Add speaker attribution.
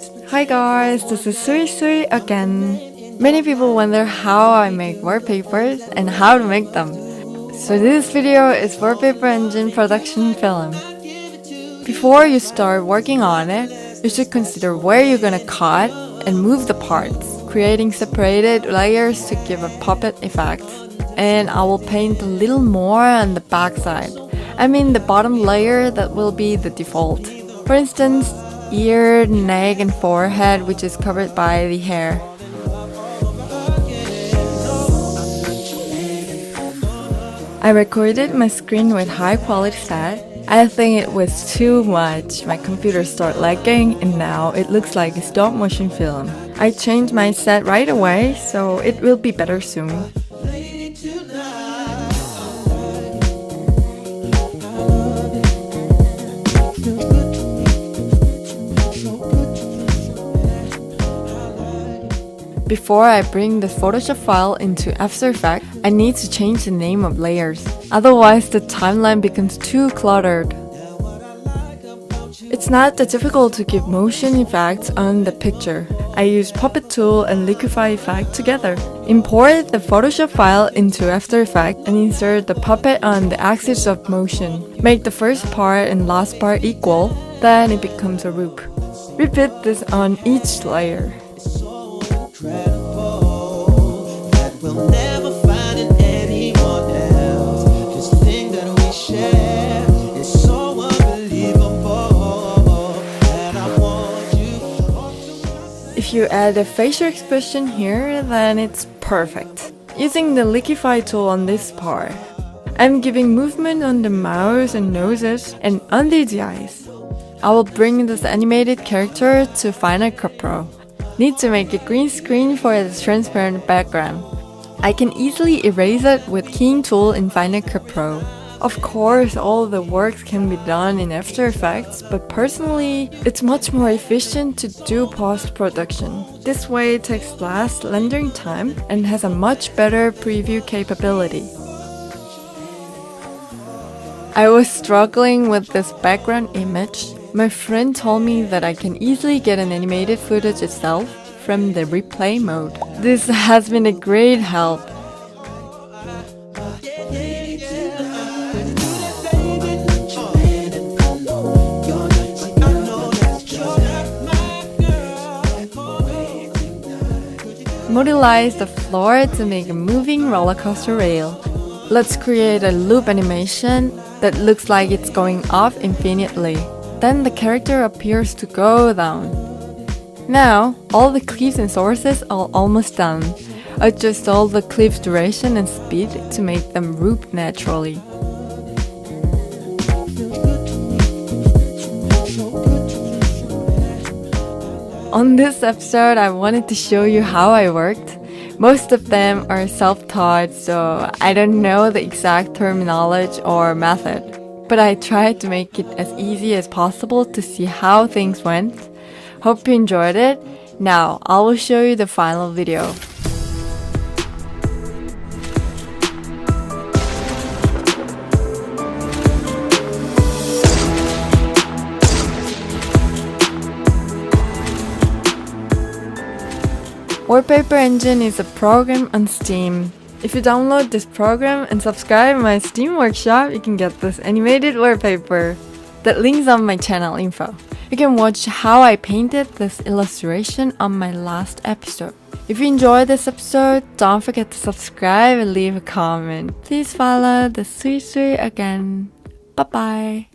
Speaker 1: Hi guys, this is SUISUI again. Many people wonder how I make wallpapers and how to make them. So this video is WallpaperEngine production film. Before you start working on it, you should consider where you're gonna cut and move the parts, creating separated layers to give a puppet effect. And I will paint a little more on the back side. I mean the bottom layer that will be the default. For instance, ear, neck and forehead, which is covered by the hair. I recorded my screen with high quality set. I think it was too much. My computer started lagging and now it looks like a stop motion film. I changed my set right away, so it will be better soon. Before I bring the Photoshop file into AfterEffects, I need to change the name of layers. Otherwise, the timeline becomes too cluttered. It's not that difficult to give motion effects on the picture. I use Puppet tool and Liquify effect together. Import the Photoshop file into AfterEffects and insert the puppet on the axis of motion. Make the first part and last part equal, then it becomes a loop. Repeat this on each layer.
Speaker 2: That we'll never find in anyone else. This thing that we share is so unbelievable that I want you.
Speaker 1: If you add a facial expression here, then it's perfect. Using the Liquify tool on this part, I'm giving movement on the mouth and noses and under the eyes. I will bring this animated character to Final Cut Pro. Need to make a green screen for the transparent background. I can easily erase it with Keying tool in Final Cut Pro. Of course, all the work can be done in AfterEffects, but personally, it's much more efficient to do post-production. This way it takes less rendering time and has a much better preview capability. I was struggling with this background image. My friend told me that I can easily get an animated footage itself from the replay mode. This has been a great help. Modelize the floor to make a moving roller coaster rail. Let's create a loop animation that looks like it's going up infinitely. Then the character appears to go down. Now, all the clips and sources are almost done. Adjust all the clips' duration and speed to make them loop naturally. On this episode, I wanted to show you how I worked. Most of them are self-taught, so I don't know the exact terminology or method. But I tried to make it as easy as possible to see how things went. Hope you enjoyed it. Now, I will show you the final video. WallpaperEngine is a program on Steam. If you download this program and subscribe my Steam workshop, you can get this animated wallpaper. That link's on my channel info. You can watch how I painted this illustration on my last episode. If you enjoyed this episode, don't forget to subscribe and leave a comment. Please follow the SUISUI again. Bye bye.